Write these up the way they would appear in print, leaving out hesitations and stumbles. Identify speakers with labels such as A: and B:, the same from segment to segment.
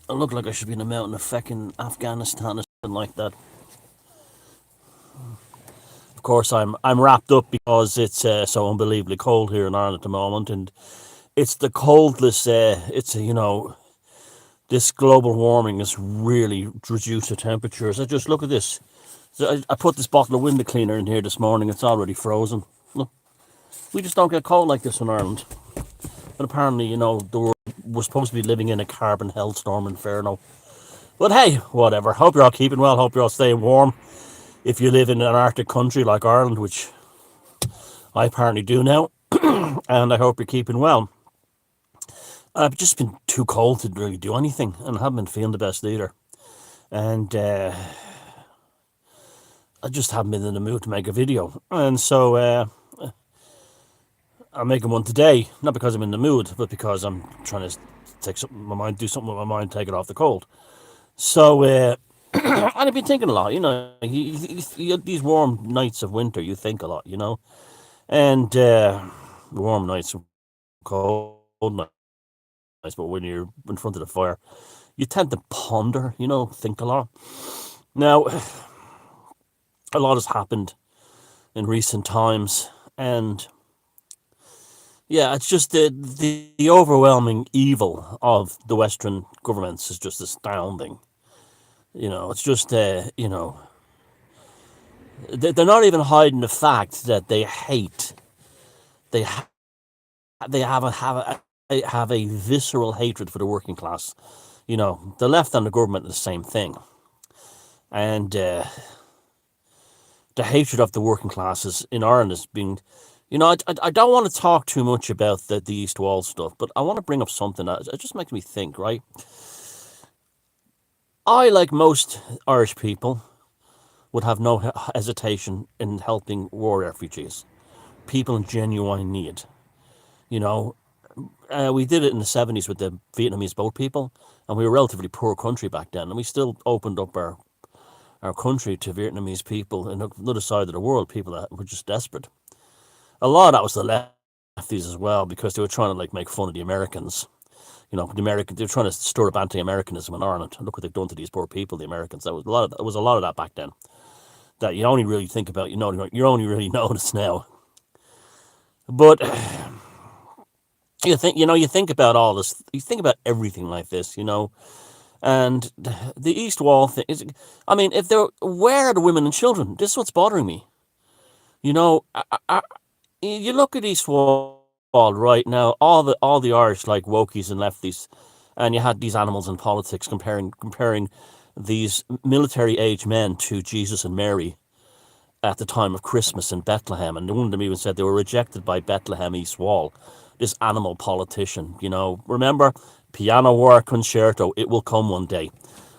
A: I look like I should be in a mountain of feckin' Afghanistan or something like that. Of course, I'm wrapped up because it's so unbelievably cold here in Ireland at the moment, and it's the coldest. It's this global warming has really reduced the temperatures. I just look at this. So I put this bottle of window cleaner in here this morning. It's already frozen. Look, we just don't get cold like this in Ireland. But apparently, we're supposed to be living in a carbon hellstorm inferno. But hey, whatever. Hope you're all keeping well. Hope you're all staying warm. If you live in an Arctic country like Ireland, which I apparently do now, and I hope you're keeping well. I've just been too cold to really do anything, and I haven't been feeling the best either. And I just haven't been in the mood to make a video. And so I'm making one today, not because I'm in the mood, but because I'm trying to take something in my mind, do something with my mind, take it off the cold. So, and I've been thinking a lot, these warm nights of winter, you think a lot, and warm nights, cold nights, but when you're in front of the fire, you tend to ponder, think a lot. Now, a lot has happened in recent times, and yeah, it's just the overwhelming evil of the Western governments is just astounding. It's just they're not even hiding the fact that they hate. They they have a visceral hatred for the working class. The left and the government are the same thing, and the hatred of the working classes in Ireland is being. I don't want to talk too much about the East Wall stuff, but I want to bring up something that it just makes me think, right? I, like most Irish people, would have no hesitation in helping war refugees, people in genuine need. You know, we did it in the 70s with the Vietnamese boat people, and we were a relatively poor country back then, and we still opened up our country to Vietnamese people in another side of the world, people that were just desperate. A lot of that was the lefties as well, because they were trying to make fun of the Americans. They're trying to stir up anti-Americanism in Ireland. Look what they've done to these poor people, the Americans. There was a lot of that back then. That you only really think about, you only really notice now. But you think about all this. You think about everything like this, And the East Wall thing is, where are the women and children? This is what's bothering me. You look at East Wall right now. All the Irish wokies and lefties, and you had these animals in politics comparing these military age men to Jesus and Mary at the time of Christmas in Bethlehem, and one of them even said they were rejected by Bethlehem East Wall. This animal politician, remember, piano war concerto, it will come one day.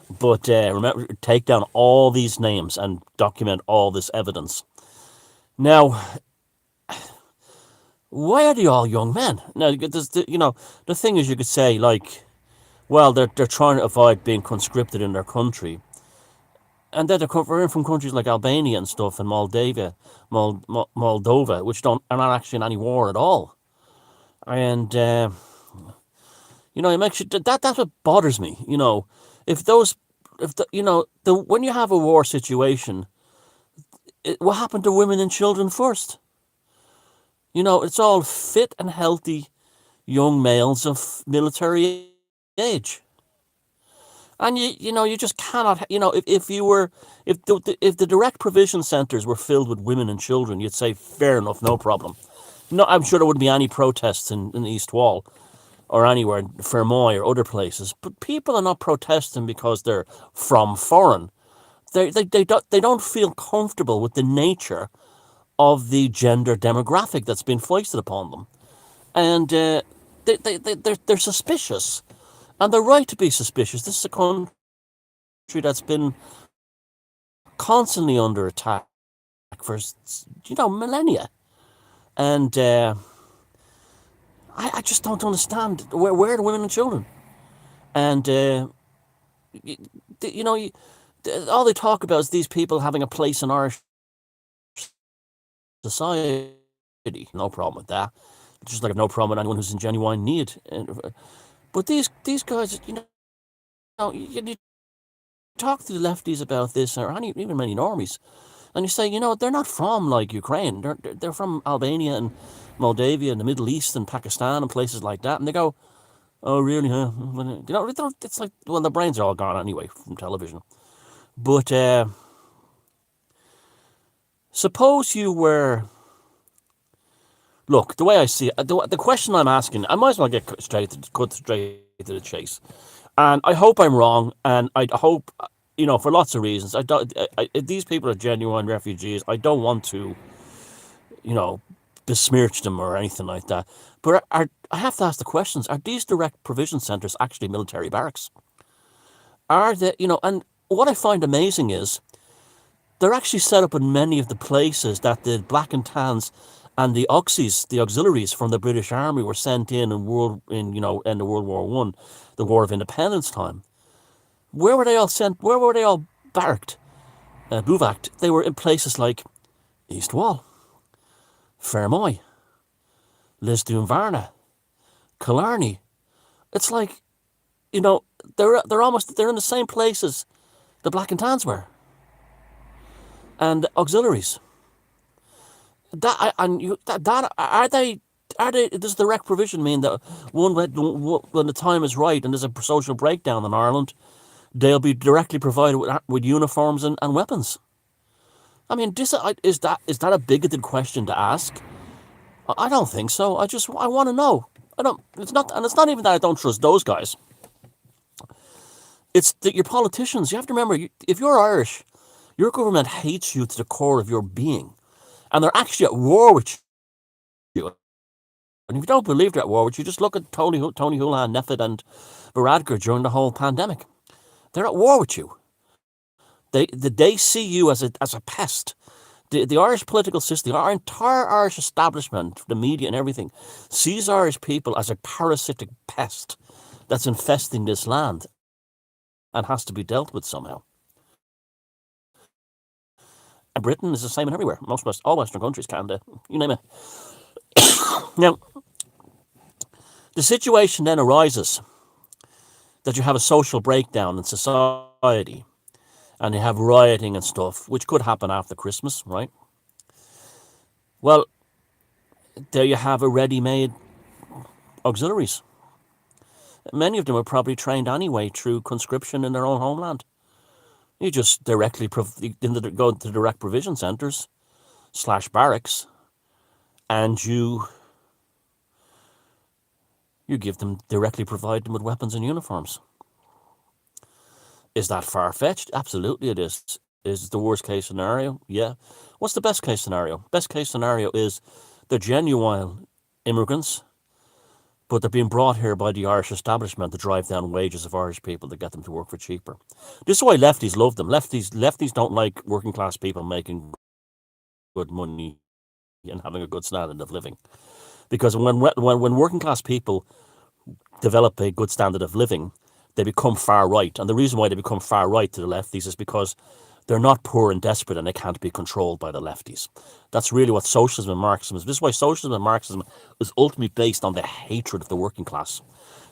A: But remember, take down all these names and document all this evidence. Now, why are they all young men? Now, the thing is, you could say, they're trying to avoid being conscripted in their country. And they're in from countries like Albania and stuff, and Moldova, which are not actually in any war at all. And it makes you that's what bothers me. When you have a war situation, what happened to women and children first? It's all fit and healthy young males of military age. And you just cannot, if the direct provision centres were filled with women and children, you'd say fair enough, no problem. No, I'm sure there wouldn't be any protests in the East Wall or anywhere in Fermoy or other places. But people are not protesting because they're from foreign. They don't feel comfortable with the nature of the gender demographic that's been foisted upon them, and they're suspicious. And they're right to be suspicious. This is a country that's been constantly under attack for, millennia. And I just don't understand where are the women and children. And, all they talk about is these people having a place in Irish society. No problem with that. Just like I have no problem with anyone who's in genuine need. But these guys, you talk to the lefties about this, or even many normies, and you say, they're not from like Ukraine. They're from Albania and Moldavia and the Middle East and Pakistan and places like that, and they go, "Oh, really? Huh?" It's like, well, the brains are all gone anyway from television. But suppose you were. Look, the way I see it, the question I'm asking, I might as well cut straight to the chase. And I hope I'm wrong, and I hope, for lots of reasons. These people are genuine refugees. I don't want to, besmirch them or anything like that. But I have to ask the questions: are these direct provision centres actually military barracks? Are they, and what I find amazing is they're actually set up in many of the places that the black and tans and the the auxiliaries from the British Army were sent in the World War One, the War of Independence time. Where were they all sent? Where were they all barracked, bivouacked? They were in places like East Wall, Fermoy, Lisdoonvarna, Killarney. It's like, they're in the same places the black and tans were, and auxiliaries. Does direct provision mean that when the time is right and there's a social breakdown in Ireland, they'll be directly provided with uniforms and weapons? I mean, is that a bigoted question to ask? I don't think so. I want to know. I don't. It's not even that I don't trust those guys. It's that your politicians. You have to remember, if you're Irish, your government hates you to the core of your being, and they're actually at war with you. And if you don't believe they're at war with you, just look at Tony Holohan, Neffet, and Varadkar during the whole pandemic. They're at war with you. They see you as a pest. The Irish political system, our entire Irish establishment, the media and everything, sees Irish people as a parasitic pest that's infesting this land and has to be dealt with somehow. And Britain is the same in everywhere. All Western countries, Canada, you name it. Now, the situation then arises that you have a social breakdown in society and you have rioting and stuff, which could happen after Christmas, right? Well, there you have a ready-made auxiliaries. Many of them are probably trained anyway through conscription in their own homeland. You just go to direct provision centres / barracks, and you give them, directly provide them with weapons and uniforms. Is that far-fetched? Absolutely it is. Is it the worst case scenario? Yeah. What's the best case scenario? Best case scenario is they're genuine immigrants, but they're being brought here by the Irish establishment to drive down wages of Irish people to get them to work for cheaper. This is why lefties love them. Lefties don't like working class people making good money and having a good standard of living. Because when working class people develop a good standard of living, they become far right. And the reason why they become far right to the lefties is because they're not poor and desperate and they can't be controlled by the lefties. That's really what socialism and Marxism is. This is why socialism and Marxism is ultimately based on the hatred of the working class,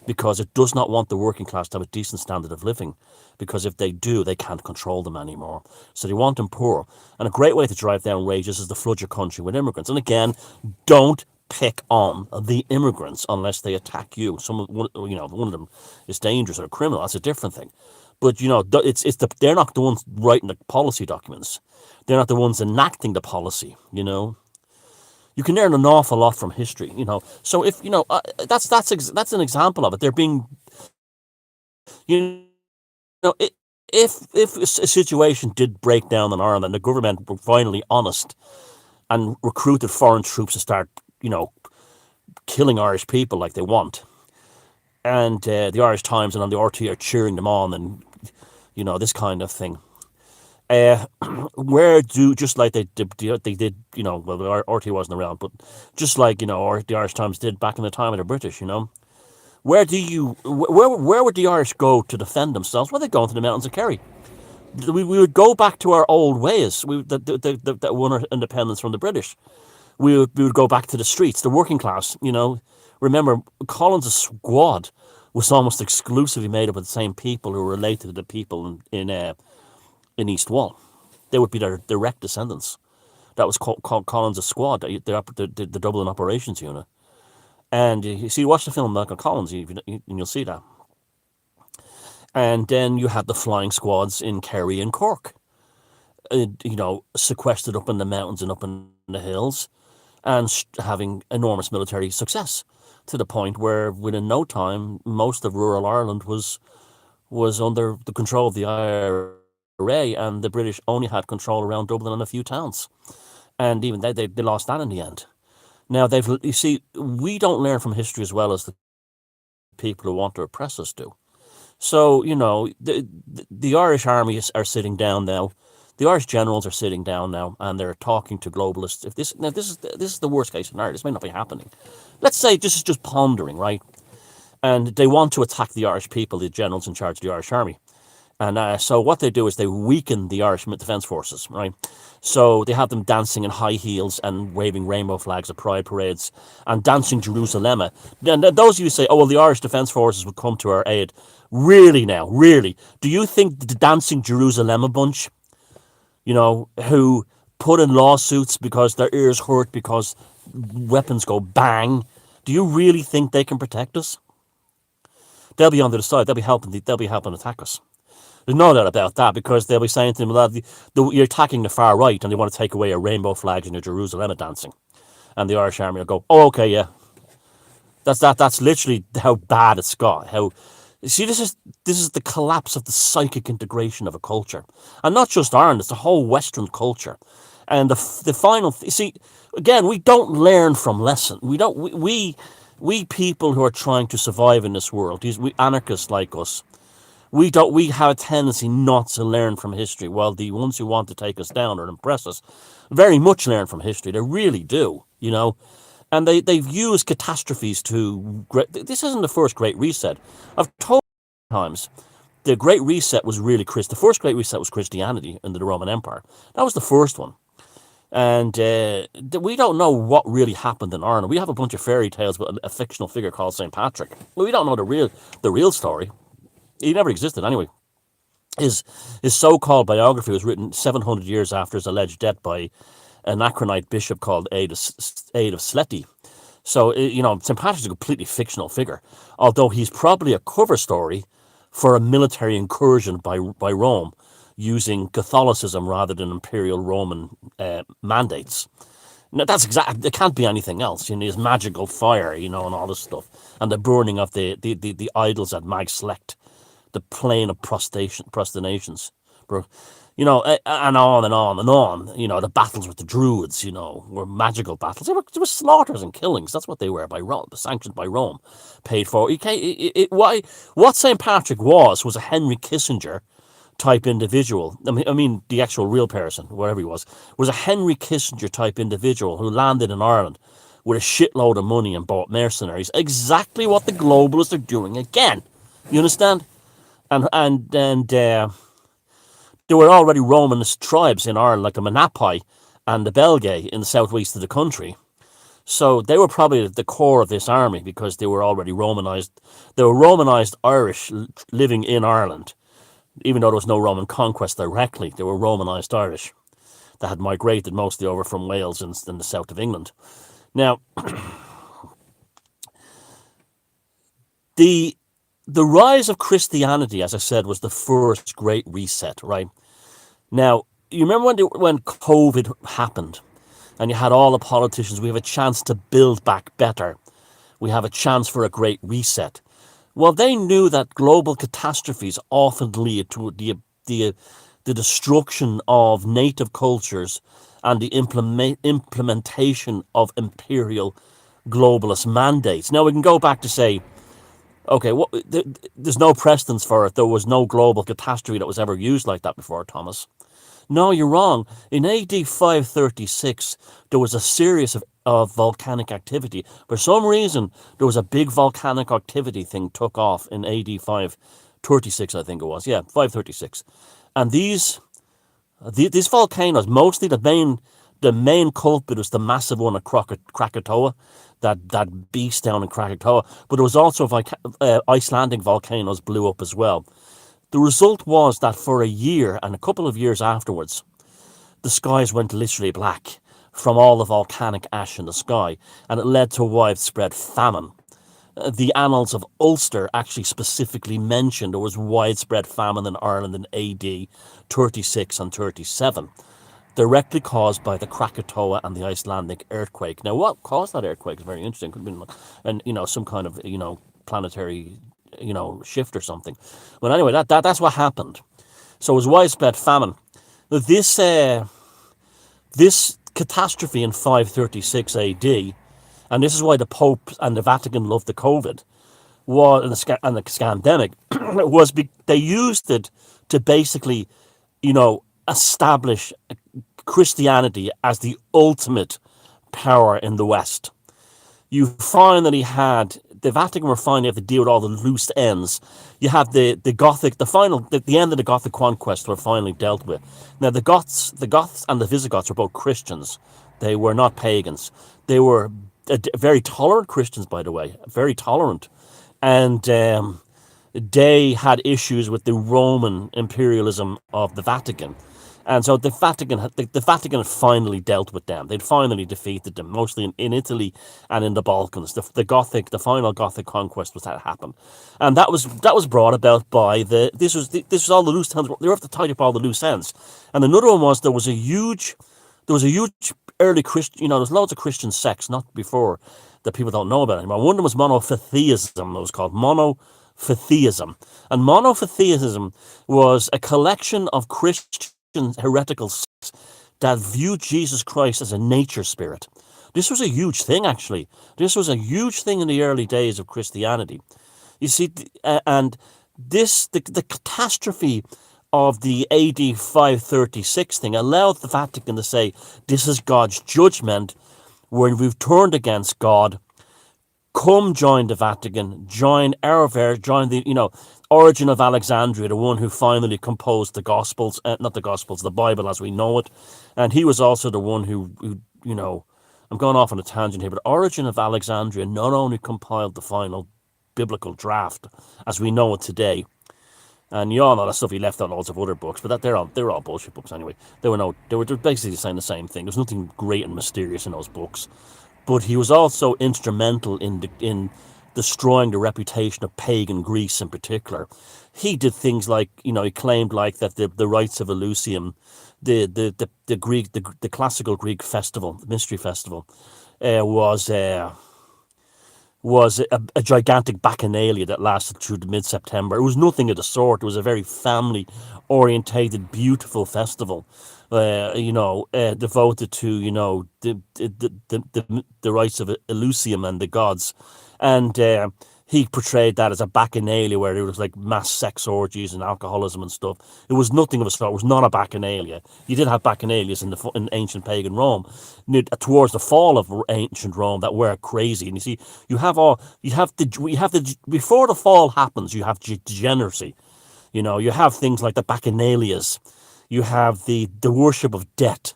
A: because it does not want the working class to have a decent standard of living, because if they do, they can't control them anymore. So they want them poor. And a great way to drive down wages is to flood your country with immigrants. And again, don't pick on the immigrants unless they attack you. One of them is dangerous or a criminal. That's a different thing. But they're not the ones writing the policy documents. They're not the ones enacting the policy. You can learn an awful lot from history. So if that's an example of it. They're being, if a situation did break down in Ireland and the government were finally honest and recruited foreign troops to start, killing Irish people like they want, and the Irish Times and on the RT are cheering them on, and this kind of thing. Just like they did, well, the RT wasn't around, but just like or the Irish Times did back in the time of the British, where would the Irish go to defend themselves? Well, they'd go into the mountains of Kerry. We would go back to our old ways. That won our independence from the British. We would go back to the streets, the working class. Remember, Collins' squad was almost exclusively made up of the same people who were related to the people in East Wall. They would be their direct descendants. That was called Collins' squad, the Dublin Operations Unit. And you see, watch the film Michael Collins, and you'll see that. And then you had the flying squads in Kerry and Cork, sequestered up in the mountains and up in the hills, and having enormous military success, to the point where within no time most of rural Ireland was under the control of the IRA, and the British only had control around Dublin and a few towns, and even they lost that in the end. Now you see, we don't learn from history as well as the people who want to oppress us do. So the Irish army are sitting down now. The Irish generals are sitting down now, and they're talking to globalists. If this is the worst case scenario. This may not be happening. Let's say this is just pondering, right? And they want to attack the Irish people, the generals in charge of the Irish army. And so what they do is they weaken the Irish Defence Forces, right? So they have them dancing in high heels and waving rainbow flags at pride parades and dancing Jerusalem. And those of you who say, oh, well, the Irish Defence Forces would come to our aid. Really now, really? Do you think the dancing Jerusalem bunch, who put in lawsuits because their ears hurt because weapons go bang, do you really think they can protect us? They'll be on the other side. They'll be helping attack us. There's no doubt about that, because they'll be saying to them, well, you're attacking the far right and they want to take away your rainbow flags and your Jerusalem dancing. And the Irish army will go, oh, okay, yeah. That's literally how bad it's got. See, this is the collapse of the psychic integration of a culture. And not just Ireland, it's the whole Western culture. And the final, see, again, we don't learn from lessons. We people who are trying to survive in this world, we anarchists like us, we have a tendency not to learn from history, while the ones who want to take us down or impress us very much learn from history. They really do, And they've used catastrophes to... This isn't the first Great Reset. I've told you times, the Great Reset was really... The first Great Reset was Christianity under the Roman Empire. That was the first one. And we don't know what really happened in Ireland. We have a bunch of fairy tales with a fictional figure called St. Patrick. We don't know the real story. He never existed anyway. His so-called biography was written 700 years after his alleged death by an Anachronite bishop called Aid of Sletty. So, St. Patrick's a completely fictional figure, although he's probably a cover story for a military incursion by Rome using Catholicism rather than imperial Roman mandates. Now, that's exactly, it can't be anything else. His magical fire, and all this stuff, and the burning of the idols at Mag Slecht, the plane of prostrations, and on and on and on. The battles with the Druids, were magical battles. There were slaughters and killings. That's what they were by Rome, sanctioned by Rome, paid for. What St. Patrick was a Henry Kissinger type individual. I mean, the actual real person, whatever he was a Henry Kissinger type individual who landed in Ireland with a shitload of money and bought mercenaries. Exactly what the globalists are doing again. You understand? And there were already Romanist tribes in Ireland, like the Menapai and the Belgae in the southwest of the country. So they were probably at the core of this army because they were already Romanized. They were Romanized Irish living in Ireland. Even though there was no Roman conquest directly, they were Romanized Irish that had migrated mostly over from Wales and the south of England. Now, the rise of Christianity, as I said, was the first Great Reset, right? Now, you remember when COVID happened and you had all the politicians, we have a chance to build back better. We have a chance for a Great Reset. Well, they knew that global catastrophes often lead to the destruction of native cultures and the implementation of imperial globalist mandates. Now, we can go back to say, okay, there's no precedence for it. There was no global catastrophe that was ever used like that before, Thomas. No, you're wrong. In AD 536, there was a series of volcanic activity. For some reason, there was a big volcanic activity thing took off in AD 536, I think it was. Yeah, 536. And these volcanoes, mostly the The main culprit was the massive one at Krakatoa, that beast down in Krakatoa. But there was also Icelandic volcanoes blew up as well. The result was that for a year and a couple of years afterwards, the skies went literally black from all the volcanic ash in the sky, and it led to widespread famine. The annals of Ulster actually specifically mentioned there was widespread famine in Ireland in AD 36 and 37, directly caused by the Krakatoa and the Icelandic earthquake. Now, what caused that earthquake is very interesting. Could have been, some kind of, planetary, shift or something. But anyway, that's what happened. So it was widespread famine. This catastrophe in 536 AD, and this is why the Pope and the Vatican loved the COVID, and the scandemic, they used it to basically, establish Christianity as the ultimate power in the West. You finally had the Vatican were finally have to deal with all the loose ends. You have the Gothic, the end of the Gothic conquest were finally dealt with. Now the Goths and the Visigoths were both Christians. They were not pagans. They were very tolerant Christians, by the way, very tolerant, and they had issues with the Roman imperialism of the Vatican. And so the Vatican had finally dealt with them. They'd finally defeated them, mostly in Italy and in the Balkans. The final Gothic conquest was that happened, and that was brought about by this was all the loose ends. They were have to tie up all the loose ends. And another one was there was a huge early Christian. There's loads of Christian sects, not before, that people don't know about anymore. One of them was monotheism. It was called monotheism, and monotheism was a collection of Christian heretical sects that viewed Jesus Christ as a nature spirit. This was a huge thing, actually. This was a huge thing in the early days of Christianity. You see, and the catastrophe of the AD 536 thing allowed the Vatican to say, this is God's judgment, where we've turned against God. Come join the Vatican, join the, Origin of Alexandria, the one who finally composed the Gospels, not the Gospels, the Bible as we know it. And he was also the one who I'm going off on a tangent here, but Origin of Alexandria not only compiled the final biblical draft as we know it today, and you all know that stuff he left out loads of other books, but they're all bullshit books anyway. They were basically saying the same thing. There's nothing great and mysterious in those books. But he was also instrumental in destroying the reputation of pagan Greece in particular. He did things like, he claimed like that the rites of Elusium, the classical Greek festival, the mystery festival, was a gigantic bacchanalia that lasted through to mid-September. It was nothing of the sort. It was a very family-orientated, beautiful festival, devoted to, the rites of Elusium and the gods. And he portrayed that as a bacchanalia where there was like mass sex orgies and alcoholism and stuff. It was nothing of a sort. It was not a bacchanalia. You did have bacchanalias in ancient pagan Rome, towards the fall of ancient Rome, that were crazy. And you see, before the fall happens, you have degeneracy. You have things like the bacchanalias. You have the worship of death.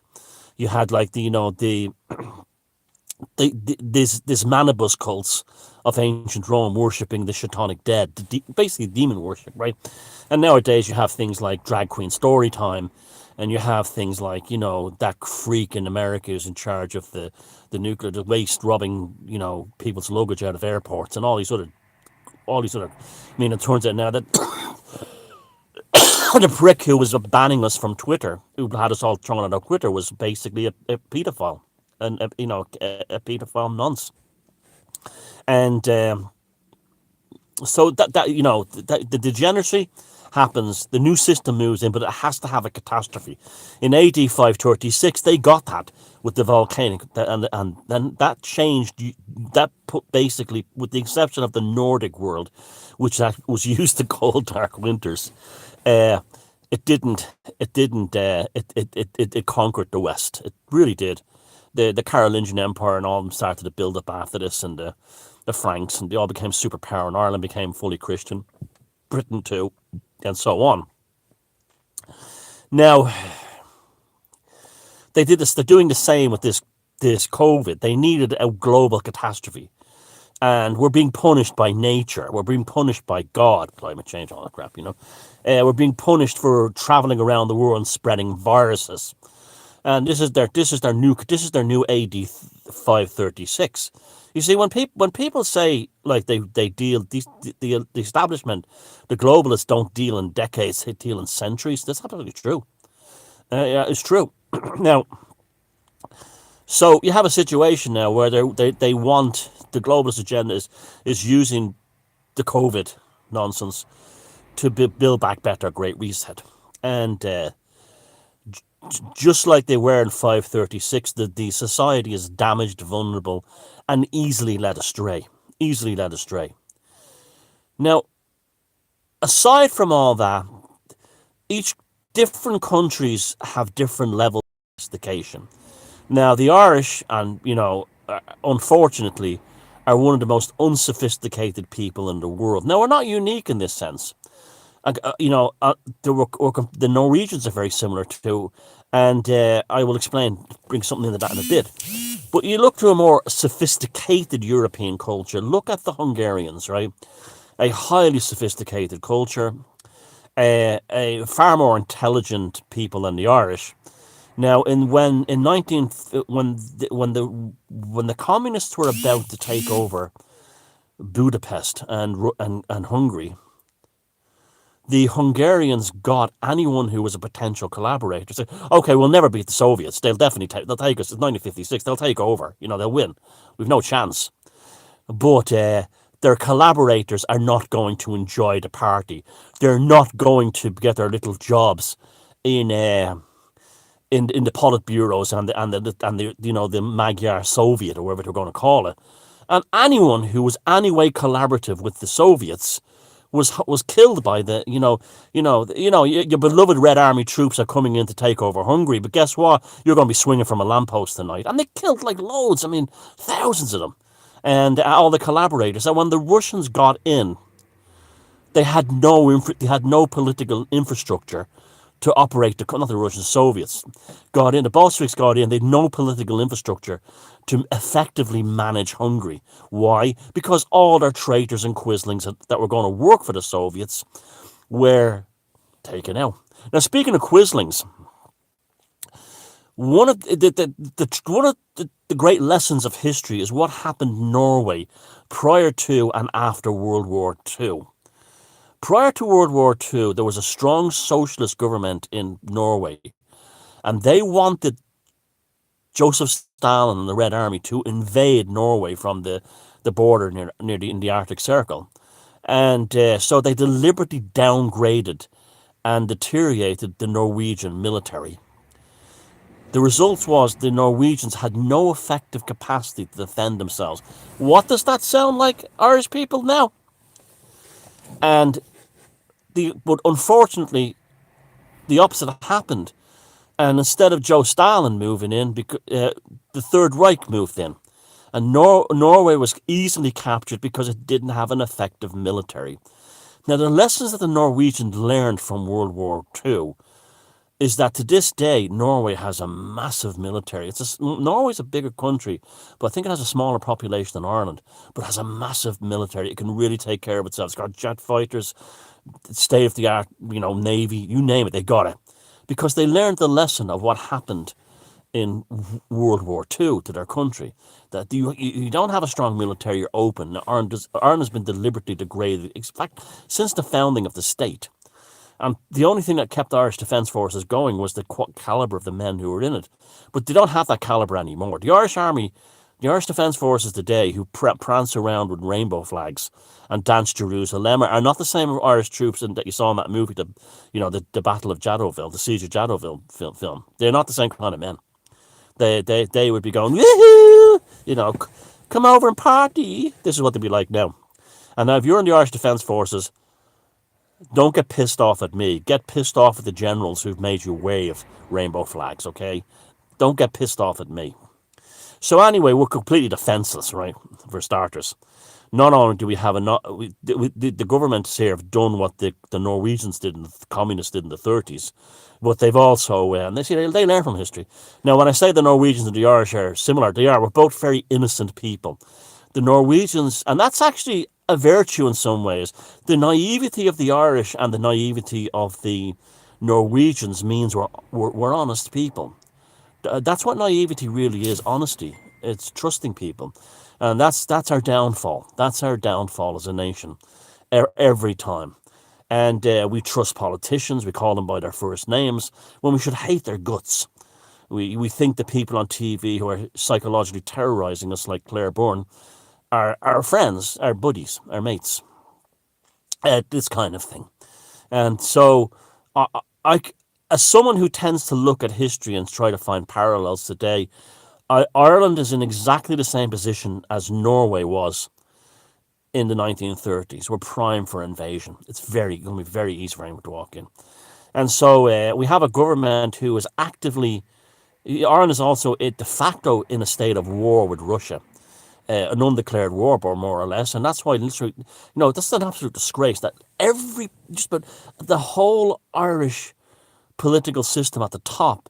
A: You had like this manibus cults of ancient Rome worshipping the Shatanic dead, basically demon worship, right? And nowadays you have things like drag queen story time, and you have things like, that freak in America who's in charge of the nuclear waste, robbing, people's luggage out of airports and all these other, it turns out now that the prick who was banning us from Twitter, who had us all thrown out of Twitter, was basically a paedophile. And a paedophile nonce, and so that the degeneracy happens. The new system moves in, but it has to have a catastrophe. In AD 536, they got that with the volcanic, and then that changed. That put basically, with the exception of the Nordic world, which that was used to cold dark winters, it conquered the West. It really did. The Carolingian Empire and all of them started to build up after this, and the Franks, and they all became superpower, and Ireland became fully Christian, Britain too, and so on. Now, They did this. They're doing the same with this COVID. They needed a global catastrophe, and we're being punished by nature. We're being punished by God, climate change, all that crap. We're being punished for traveling around the world and spreading viruses. And this is their new AD 536. You see, when people say like they deal the establishment, the globalists don't deal in decades, they deal in centuries. That's absolutely true. Yeah, it's true. Now, so you have a situation now where they want the globalist agenda is using the COVID nonsense to build back better, Great Reset, and just like they were in 536, the society is damaged, vulnerable, and easily led astray. Easily led astray. Now, aside from all that, each different countries have different levels of sophistication. Now, the Irish, and unfortunately, are one of the most unsophisticated people in the world. Now, we're not unique in this sense. The Norwegians are very similar too, and I will bring something into that in a bit. But you look to a more sophisticated European culture. Look at the Hungarians, right? A highly sophisticated culture, a far more intelligent people than the Irish. Now, when the communists were about to take over Budapest and Hungary, the Hungarians got anyone who was a potential collaborator. Say, okay, we'll never beat the Soviets. They'll definitely they'll take us. It's 1956. They'll take over. They'll win. We've no chance. But their collaborators are not going to enjoy the party. They're not going to get their little jobs in the Politburos and the Magyar Soviet, or whatever they're going to call it. And anyone who was anyway collaborative with the Soviets was killed by your beloved Red Army troops are coming in to take over Hungary. But guess what? You're going to be swinging from a lamppost tonight. And they killed like loads. I mean, thousands of them. And all the collaborators. And when the Russians got in, they had no political infrastructure to operate not the Russians, Soviets got in. The Bolsheviks got in. They had no political infrastructure to effectively manage Hungary. Why? Because all their traitors and quislings that were going to work for the Soviets were taken out. Now, speaking of quislings, one of the great lessons of history is what happened in Norway prior to and after World War II. Prior to World War II, there was a strong socialist government in Norway, and they wanted Joseph Stalin and the Red Army to invade Norway from the border in the Arctic Circle. And so they deliberately downgraded and deteriorated the Norwegian military. The result was the Norwegians had no effective capacity to defend themselves. What does that sound like, Irish people, now? But unfortunately, the opposite happened. And instead of Joe Stalin moving in, the Third Reich moved in. And Norway was easily captured because it didn't have an effective military. Now, the lessons that the Norwegians learned from World War II is that to this day, Norway has a massive military. Norway's a bigger country, but I think it has a smaller population than Ireland, but it has a massive military. It can really take care of itself. It's got jet fighters, state-of-the-art, Navy, you name it, they got it. Because they learned the lesson of what happened in World War II to their country. That you don't have a strong military, you're open. Ireland has been deliberately degraded, in fact, since the founding of the state. And the only thing that kept the Irish Defence Forces going was the calibre of the men who were in it. But they don't have that calibre anymore. The Irish Army, the Irish Defence Forces today, who prance around with rainbow flags and dance Jerusalem, are not the same Irish troops that you saw in that movie, the Battle of Jadotville, the Siege of Jadotville film. They're not the same kind of men. They would be going, woohoo, come over and party. This is what they'd be like now. And now if you're in the Irish Defence Forces, don't get pissed off at me. Get pissed off at the generals who've made you wave rainbow flags, okay? Don't get pissed off at me. So anyway, we're completely defenseless, right, for starters. Not only do we have the governments here have done what the Norwegians did and the communists did in the 30s, but they've also, and they learn from history. Now, when I say the Norwegians and the Irish are similar, they are. We're both very innocent people. The Norwegians, and that's actually a virtue in some ways. The naivety of the Irish and the naivety of the Norwegians means we're honest people. That's what naivety really is, honesty. It's trusting people. And that's our downfall. That's our downfall as a nation every time. And we trust politicians. We call them by their first names when we should hate their guts. We think the people on TV who are psychologically terrorizing us, like Claire Byrne, are our friends, our buddies, our mates. This kind of thing. And so, I, as someone who tends to look at history and try to find parallels today, Ireland is in exactly the same position as Norway was in the 1930s. We're primed for invasion. It's going to be very easy for anyone to walk in. And so we have a government who is actively, Ireland is also de facto in a state of war with Russia. An undeclared war, more or less, and that's why literally, that's an absolute disgrace that but the whole Irish political system at the top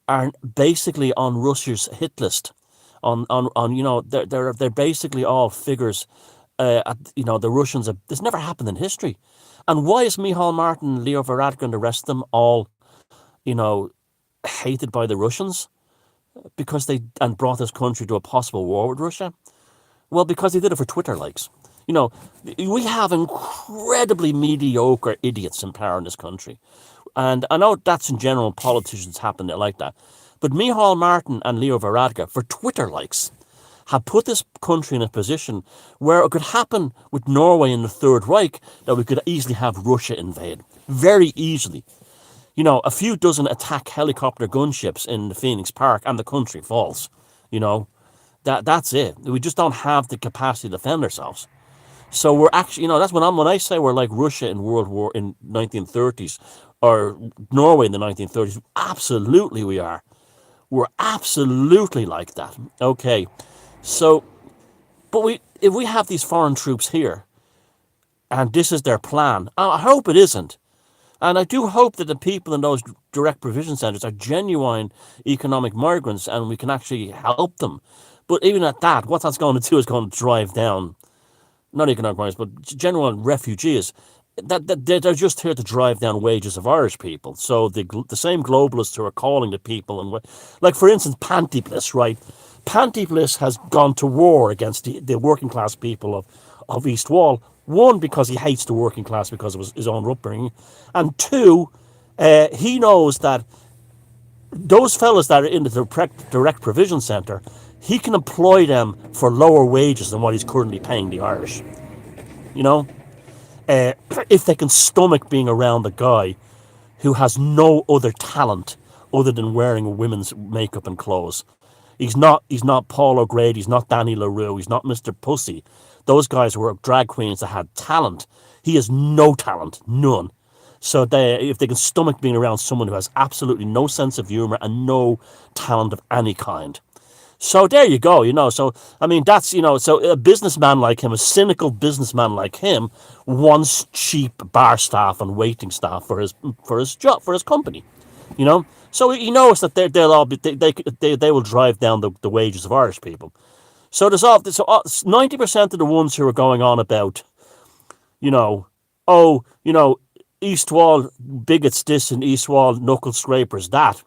A: are basically on Russia's hit list. They're basically all figures. The Russians. This never happened in history, and why is Micheál Martin, Leo Varadkar, and the rest of them all, hated by the Russians? Because they brought this country to a possible war with Russia. Well, because they did it for Twitter likes. We have incredibly mediocre idiots in power in this country. And I know that's in general, politicians happen like that. But Micheál Martin and Leo Varadkar, for Twitter likes, have put this country in a position where it could happen with Norway in the Third Reich, that we could easily have Russia invade. Very easily. A few dozen attack helicopter gunships in the Phoenix Park and the country falls. That's it. We just don't have the capacity to defend ourselves. So we're actually, that's when I say we're like Russia in World War in 1930s or Norway in the 1930s. Absolutely, we are. We're absolutely like that. Okay, so, but if we have these foreign troops here, and this is their plan, I hope it isn't. And I do hope that the people in those direct provision centres are genuine economic migrants and we can actually help them. But even at that, what that's going to do is going to drive down, not economic migrants, but genuine refugees. That they're just here to drive down wages of Irish people. So the same globalists who are calling the people, and like for instance, Panty Bliss, right? Panty Bliss has gone to war against the working class people of East Wall. One, because he hates the working class because of his own upbringing, and two, he knows that those fellas that are in the direct provision centre, he can employ them for lower wages than what he's currently paying the Irish. If they can stomach being around a guy who has no other talent other than wearing women's makeup and clothes. He's not Paul O'Grady, he's not Danny LaRue, he's not Mr. Pussy. Those guys were drag queens that had talent. He has no talent, none. So if they can stomach being around someone who has absolutely no sense of humour and no talent of any kind. So there you go, So, I mean, that's, so a businessman like him, a cynical businessman like him, wants cheap bar staff and waiting staff for his job, for his company, So he knows that they will drive down the wages of Irish people. So 90% of the ones who are going on about, East Wall bigots this and East Wall knuckle scrapers that.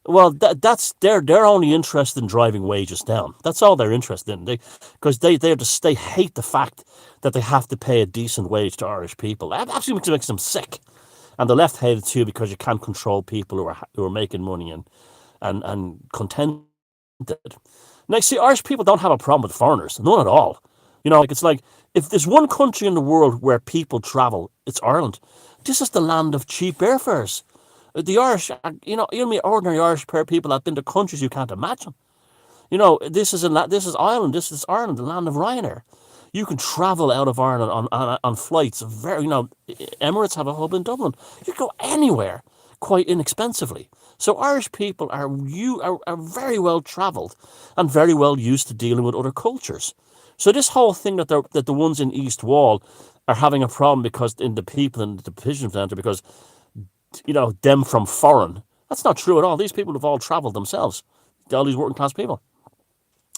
A: Well, that's they're only interested in driving wages down. That's all they're interested in. Because they hate the fact that they have to pay a decent wage to Irish people. That absolutely makes them sick. And the left hate it too because you can't control people who are making money and contented. Now, see, Irish people don't have a problem with foreigners, none at all. It's like if there's one country in the world where people travel, it's Ireland. This is the land of cheap airfares. The Irish, ordinary Irish people have been to countries you can't imagine. This is Ireland. This is Ireland, the land of Ryanair. You can travel out of Ireland on flights. Emirates have a hub in Dublin. You can go anywhere quite inexpensively. So Irish people are very well travelled and very well used to dealing with other cultures. So this whole thing that the ones in East Wall are having a problem because in the people in the detention centre because them from foreign. That's not true at all. These people have all travelled themselves. All these working class people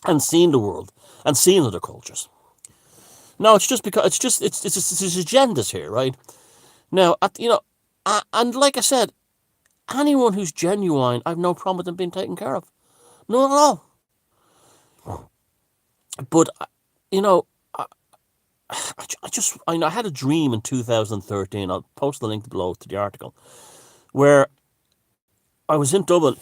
A: and seen the world and seen other cultures. No, it's just because it's agendas here, right? Now, and like I said, anyone who's genuine, I've no problem with them being taken care of. None at all. But I had a dream in 2013. I'll post the link below to the article where I was in Dublin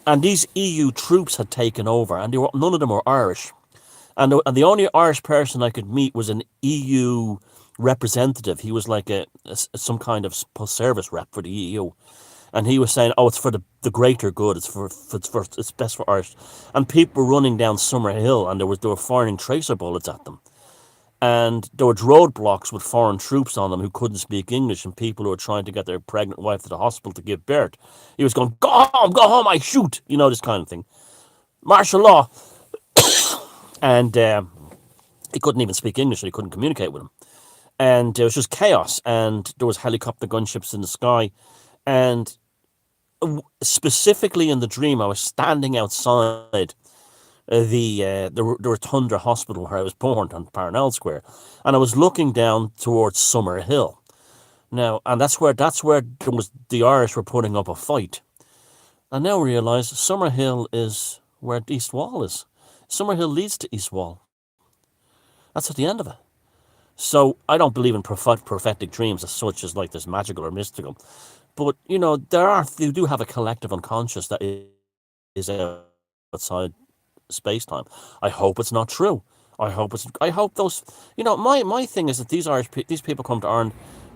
A: and these EU troops had taken over, and none of them were Irish. And the only Irish person I could meet was an EU representative. He was like some kind of service rep for the EU. And he was saying, "Oh, it's for the greater good. It's best for Irish." And people were running down Summerhill, and they were firing tracer bullets at them. And there were roadblocks with foreign troops on them who couldn't speak English, and people who were trying to get their pregnant wife to the hospital to give birth. He was going, go home, I shoot," this kind of thing. Martial law. And he couldn't even speak English, and he couldn't communicate with him. And it was just chaos, and there was helicopter gunships in the sky. And specifically in the dream, I was standing outside the Rotunda Hospital where I was born on Parnell Square, and I was looking down towards Summerhill. Now, and that's where the Irish were putting up a fight. I now realise Summerhill is where East Wall is. Summerhill leads to East Wall. That's at the end of it. So I don't believe in prophetic dreams as such, as like this magical or mystical. But, they do have a collective unconscious that is outside space-time. I hope it's not true. I hope those, my thing is that these people come to Ireland,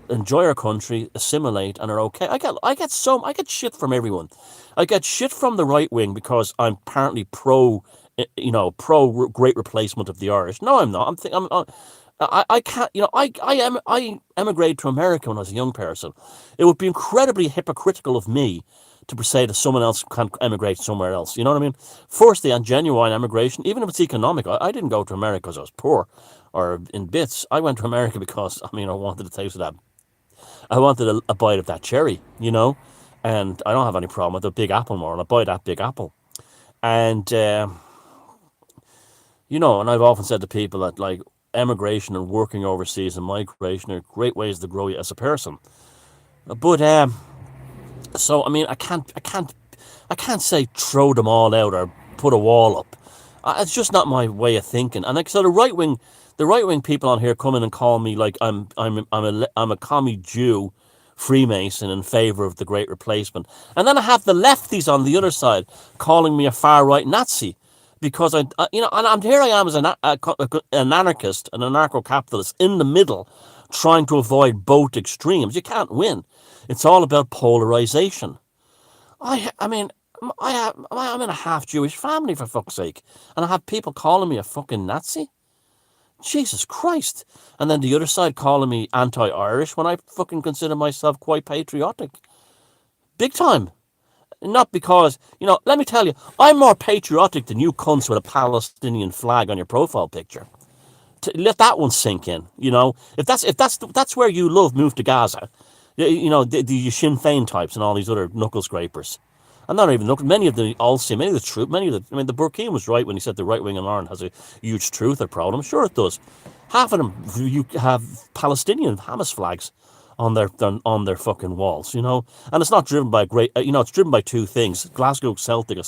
A: enjoy our country, assimilate, and are okay. I get shit from everyone. I get shit from the right wing because I'm apparently pro great replacement of the Irish. No, I'm not. I can't, I emigrated to America when I was a young person. It would be incredibly hypocritical of me to say that someone else can emigrate somewhere else. You know what I mean? Firstly, on genuine emigration, even if it's economic, I didn't go to America because I was poor or in bits. I went to America because, I wanted to taste of that. I wanted a bite of that cherry, and I don't have any problem with the Big Apple more, and I buy that Big Apple. And, and I've often said to people that, like, emigration and working overseas and migration are great ways to grow you as a person. But so I can't say throw them all out or put a wall up. It's just not my way of thinking. And so the right wing people on here come in and call me like I'm a commie Jew, Freemason in favor of the Great Replacement, and then I have the lefties on the other side calling me a far right Nazi. Because and here I am as an anarchist, an anarcho-capitalist in the middle, trying to avoid both extremes. You can't win. It's all about polarization. I'm in a half Jewish family, for fuck's sake, and I have people calling me a fucking Nazi. Jesus Christ! And then the other side calling me anti-Irish when I fucking consider myself quite patriotic, big time. Not because, let me tell you, I'm more patriotic than you cunts with a Palestinian flag on your profile picture. Let that one sink in, If that's where you love, move to Gaza. The Sinn Féin types and all these other knuckle scrapers. I'm not even looking. Many of the truth, the Burkeen was right when he said the right wing in Ireland has a huge truth problem. Sure it does. Half of them you have Palestinian Hamas flags on their fucking walls, and it's not driven by it's driven by two things: Glasgow Celtic, a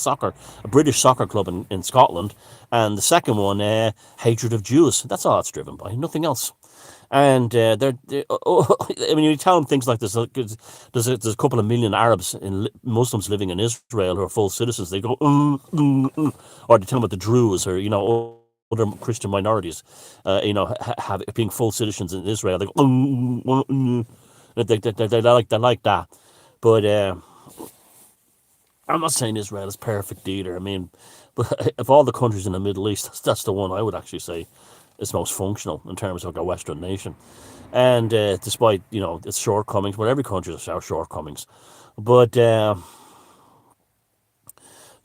A: British soccer club in Scotland, and the second one, hatred of Jews. That's all it's driven by, nothing else. And you tell them things like this. There's a couple of million Arabs and Muslims living in Israel who are full citizens. They go, or they tell them about the Druze or other Christian minorities, have being full citizens in Israel. They go, They like that. But I'm not saying Israel is perfect either. But of all the countries in the Middle East, that's the one I would actually say is most functional in terms of like a Western nation. And despite its shortcomings, but every country has our shortcomings. But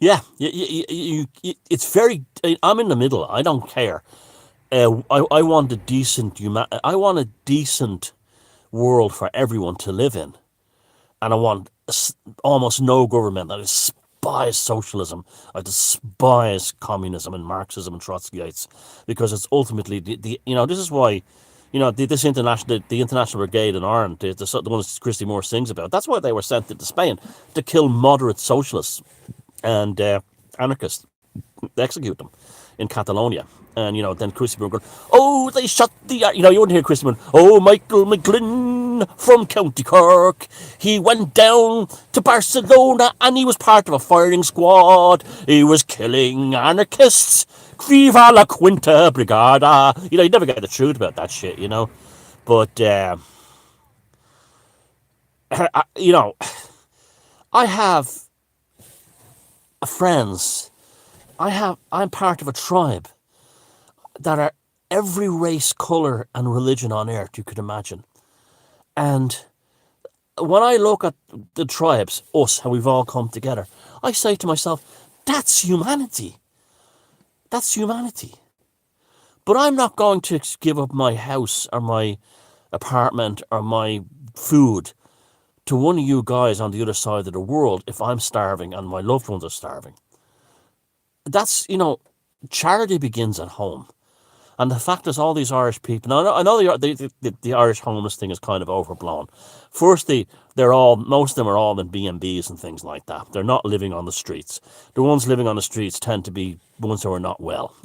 A: It's very. I'm in the middle. I don't care. I want a decent I want a decent world for everyone to live in, and I want almost no government. I despise socialism. I despise communism and Marxism and Trotskyites, because it's ultimately this is why, this the international brigade in Ireland, the one that Christy Moore sings about. That's why they were sent into Spain, to kill moderate socialists and anarchists, execute them in Catalonia. And, then Christy Moore going, oh, they shot you wouldn't hear Christy Moore, oh, Michael McGlynn from County Cork, he went down to Barcelona and he was part of a firing squad. He was killing anarchists. Viva la Quinta Brigada. You never get the truth about that shit, But, I have friends. I'm part of a tribe that are every race, colour, and religion on earth you could imagine. And when I look at the tribes, us, how we've all come together, I say to myself, that's humanity. That's humanity. But I'm not going to give up my house or my apartment or my food to one of you guys on the other side of the world if I'm starving and my loved ones are starving. That's, charity begins at home. And the fact is, all these Irish people, now I know the Irish homeless thing is kind of overblown. Firstly, most of them are all in B&Bs and things like that. They're not living on the streets. The ones living on the streets tend to be ones who are not well,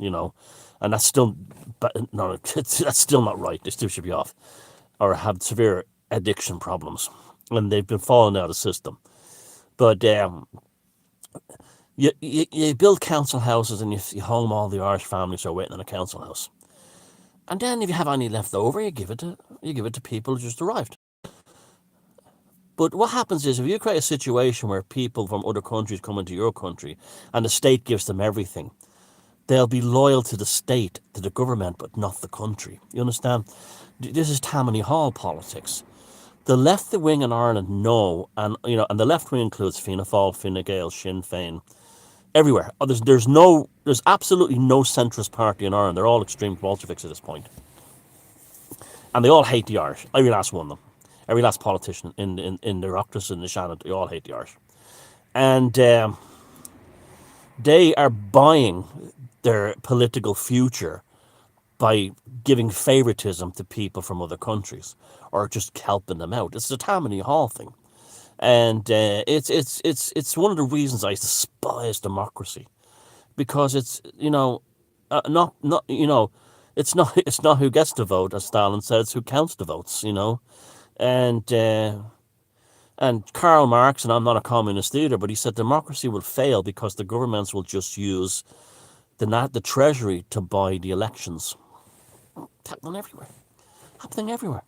A: and that's still, no, that's still not right. They still should be off, or have severe addiction problems, and they've been falling out of the system. But you build council houses and you home all the Irish families who are waiting in a council house. And then if you have any left over, you give it to people who just arrived. But what happens is, if you create a situation where people from other countries come into your country and the state gives them everything, they'll be loyal to the state, to the government, but not the country. You understand? This is Tammany Hall politics. The left wing in Ireland know, and the left wing includes Fianna Fáil, Fine Gael, Sinn Féin, everywhere. There's absolutely no centrist party in Ireland. They're all extreme Bolsheviks at this point. And they all hate the Irish. Every last one of them. Every last politician in the Oireachtas and the Shannon, they all hate the Irish. And they are buying their political future by giving favoritism to people from other countries, or just helping them out. It's the Tammany Hall thing. And it's one of the reasons I despise democracy, because it's not it's not who gets the vote, as Stalin said, it's who counts the votes, and Karl Marx, and I'm not a communist either, but he said democracy will fail because the governments will just use the treasury to buy the elections. Happening everywhere.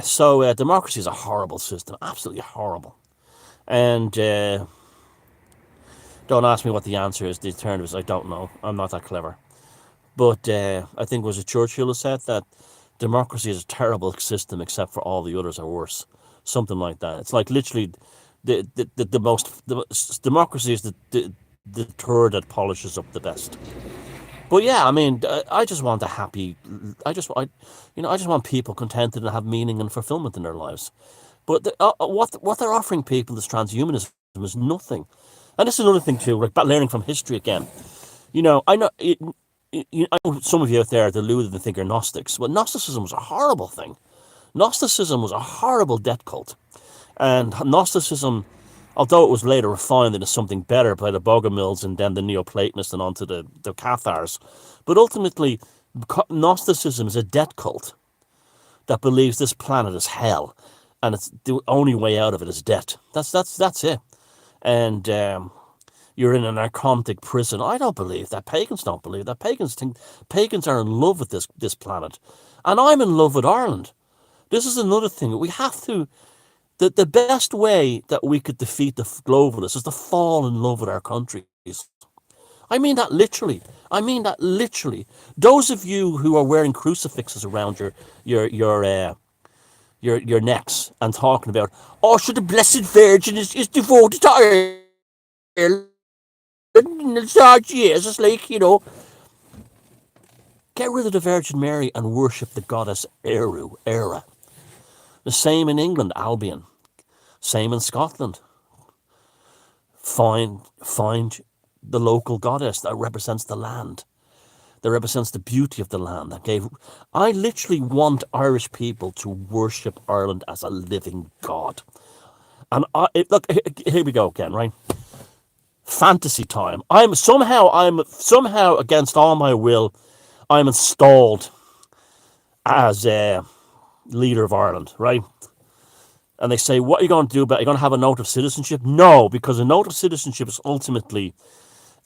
A: So democracy is a horrible system, absolutely horrible. And don't ask me what the answer is. The alternative is I don't know. I'm not that clever. But I think it was Churchill who said that democracy is a terrible system except for all the others are worse. Something like that. It's like literally democracy is the turd that polishes up the best. But yeah, I mean, I just want I just want people contented and have meaning and fulfillment in their lives. But what they're offering people is transhumanism is nothing. And this is another thing too, like learning from history again. I know I know some of you out there are deluded and think you're Gnostics. Well, Gnosticism was a horrible thing. Gnosticism was a horrible death cult. And Gnosticism, although it was later refined into something better by the Bogomils and then the Neoplatonists and onto the Cathars, but ultimately Gnosticism is a death cult that believes this planet is hell, and it's the only way out of it is death. That's it. And you're in an archontic prison. I don't believe that. Pagans don't believe that. Pagans are in love with this planet, and I'm in love with Ireland. This is another thing we have to. The best way that we could defeat the globalists is to fall in love with our countries. I mean that literally. Those of you who are wearing crucifixes around your necks and talking about, oh, so the Blessed Virgin is devoted to Ireland. in the Lord Jesus, like, get rid of the Virgin Mary and worship the goddess Eru, Era. The same in England, Albion. Same in Scotland. Find the local goddess that represents the land, that represents the beauty of the land. I literally want Irish people to worship Ireland as a living god. And look, here we go again, right? Fantasy time. I'm somehow against all my will, I'm installed as a leader of Ireland, right? And they say, what are you going to do about it? Are you going to have a note of citizenship? No, because a note of citizenship is ultimately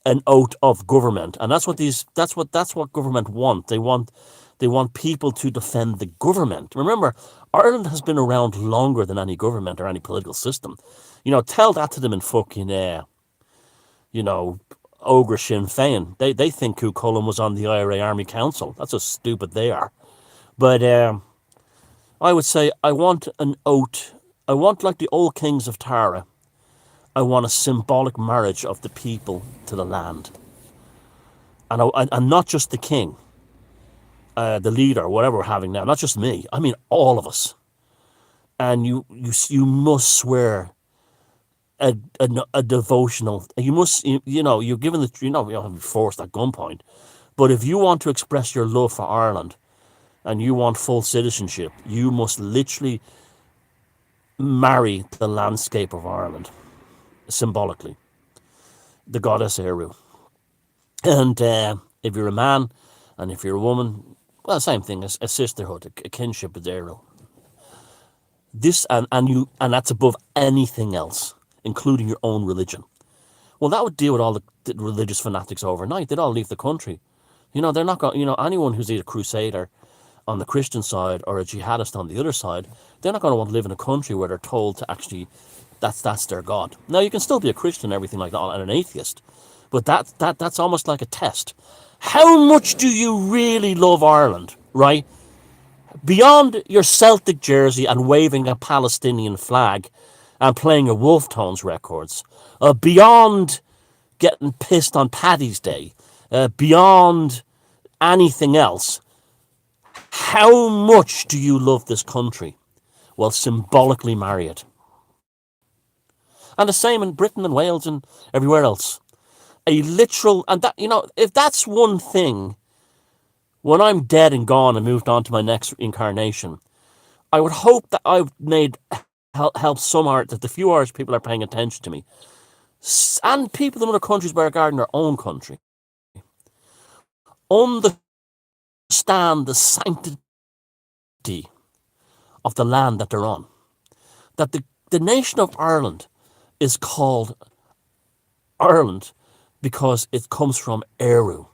A: an oath of government. And that's what government want. They want people to defend the government. Remember, Ireland has been around longer than any government or any political system. Tell that to them in fucking Ogre Sinn Féin. They think Cú Chulainn was on the IRA Army Council. That's how stupid they are. But I would say I want an oath. I want, like the old kings of Tara, I want a symbolic marriage of the people to the land. And not just the king, the leader, whatever we're having now. Not just me. I mean all of us. And you must swear a devotional. You must, you're given you don't have to be forced at gunpoint. But if you want to express your love for Ireland and you want full citizenship, you must literally marry the landscape of Ireland, symbolically. The goddess Eru. And if you're a man and if you're a woman, well, same thing, a sisterhood, a kinship with Eru. This and that's above anything else, including your own religion. Well, that would deal with all the religious fanatics overnight. They'd all leave the country. They're not going. Anyone who's either crusader on the Christian side or a jihadist on the other side, they're not going to want to live in a country where they're told to actually that's their god. Now, you can still be a Christian and everything like that, and an atheist, but that's almost like a test. How much do you really love Ireland, right? Beyond your Celtic jersey and waving a Palestinian flag and playing your Wolf Tones records, beyond getting pissed on Paddy's Day, beyond anything else, how much do you love this country? Well, symbolically marry it. And the same in Britain and Wales and everywhere else. A literal, and that, if that's one thing, when I'm dead and gone and moved on to my next incarnation, I would hope that I've help some art, that the few Irish people are paying attention to me, and people in other countries where regarding their own country, understand the sanctity of the land that they're on. That the nation of Ireland is called Ireland because it comes from Eru.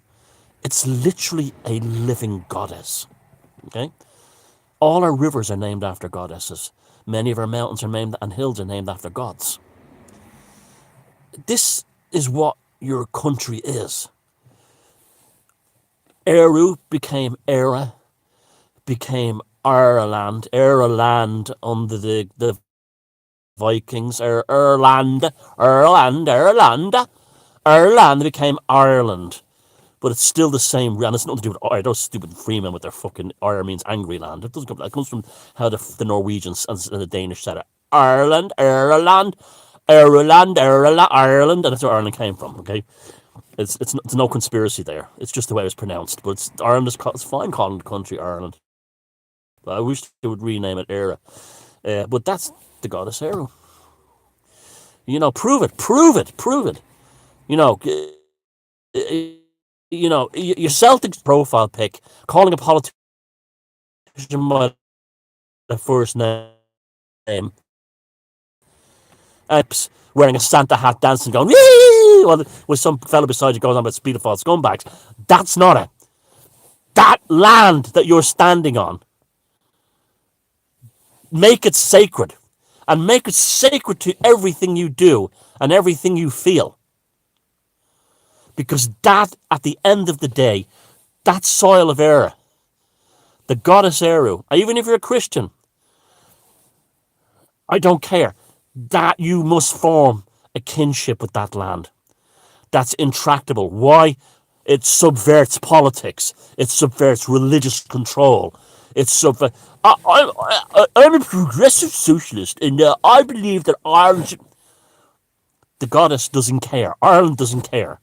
A: It's literally a living goddess. Okay? All our rivers are named after goddesses. Many of our mountains are named and hills are named after gods. This is what your country is. Eru became Era, became Ireland under the Vikings, Ireland became Ireland. But it's still the same, and it's nothing to do with those stupid freemen with their fucking Ire means angry land. It doesn't come. It comes from how the Norwegians and the Danish said it. Ireland, and that's where Ireland came from. Okay, it's no conspiracy there. It's just the way it was pronounced. But Ireland it's fine calling the country Ireland. But I wish they would rename it Era. But that's the goddess Eru. Prove it. Your Celtics profile pic, calling a politician by the first name, wearing a Santa hat, dancing, going, yee! With some fellow beside you goes on about speedophile scumbags. That's not it. That land that you're standing on, make it sacred. And make it sacred to everything you do and everything you feel. Because that, at the end of the day, that soil of Era, the goddess Eru, even if you're a Christian, I don't care, that you must form a kinship with that land. that's intractable. Why? It subverts politics. It subverts religious control. I'm a progressive socialist, and I believe that Ireland. The goddess doesn't care. Ireland doesn't care.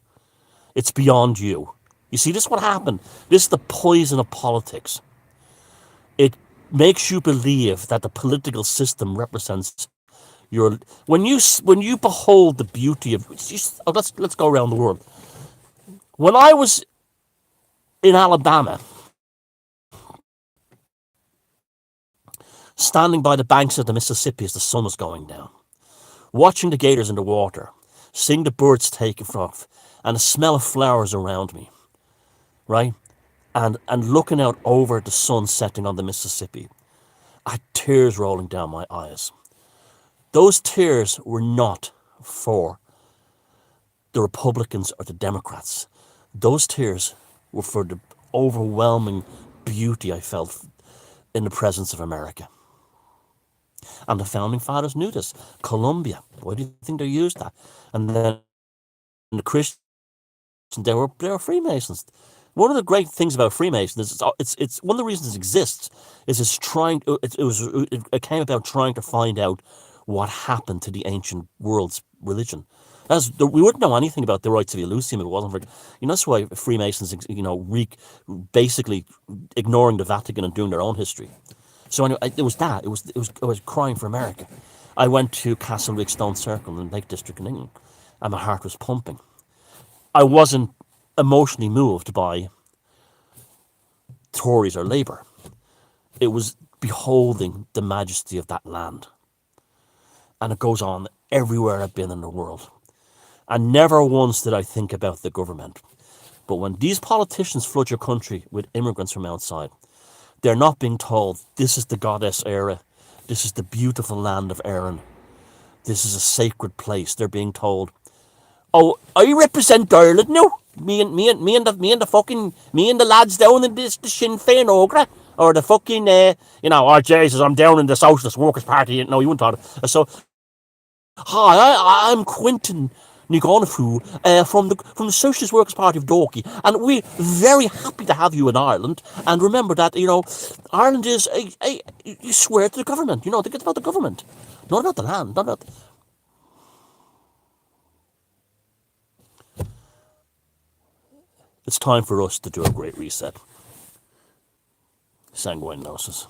A: It's beyond you. You see, this is what happened. This is the poison of politics. It makes you believe that the political system represents your. When you behold the beauty of. Let's go around the world. When I was in Alabama, standing by the banks of the Mississippi as the sun was going down, watching the gators in the water, seeing the birds take off, and the smell of flowers around me, right? And looking out over the sun setting on the Mississippi, I had tears rolling down my eyes. Those tears were not for the Republicans or the Democrats. Those tears were for the overwhelming beauty I felt in the presence of America. And the founding fathers knew this. Columbia, why do you think they used that? And then the Christians, they were Freemasons. One of the great things about Freemasons is it's one of the reasons it exists is it came about trying to find out what happened to the ancient world's religion. We wouldn't know anything about the rites of elusive if it wasn't for, that's why Freemasons, basically ignoring the Vatican and doing their own history. So anyway, it was that. I was crying for America. I went to Castlereagh Stone Circle in the Lake District in England, and my heart was pumping. I wasn't emotionally moved by Tories or Labour. It was beholding the majesty of that land. And it goes on everywhere I've been in the world. And never once did I think about the government. But when these politicians flood your country with immigrants from outside, they're not being told, this is the goddess era, this is the beautiful land of Erin, this is a sacred place. They're being told, oh, I represent Ireland now. Me and the lads down in the Sinn Féin Ogra, or the fucking oh Jesus, I'm down in the Socialist Workers' Party. No, you wouldn't thought it. So, hi, I'm Quentin Nigonafu from the Socialist Workers' Party of Dorky, and we're very happy to have you in Ireland. And remember that Ireland is you swear to the government. Think it's about the government, not about the land, not about. It's time for us to do a great reset. Sanguine Gnosis.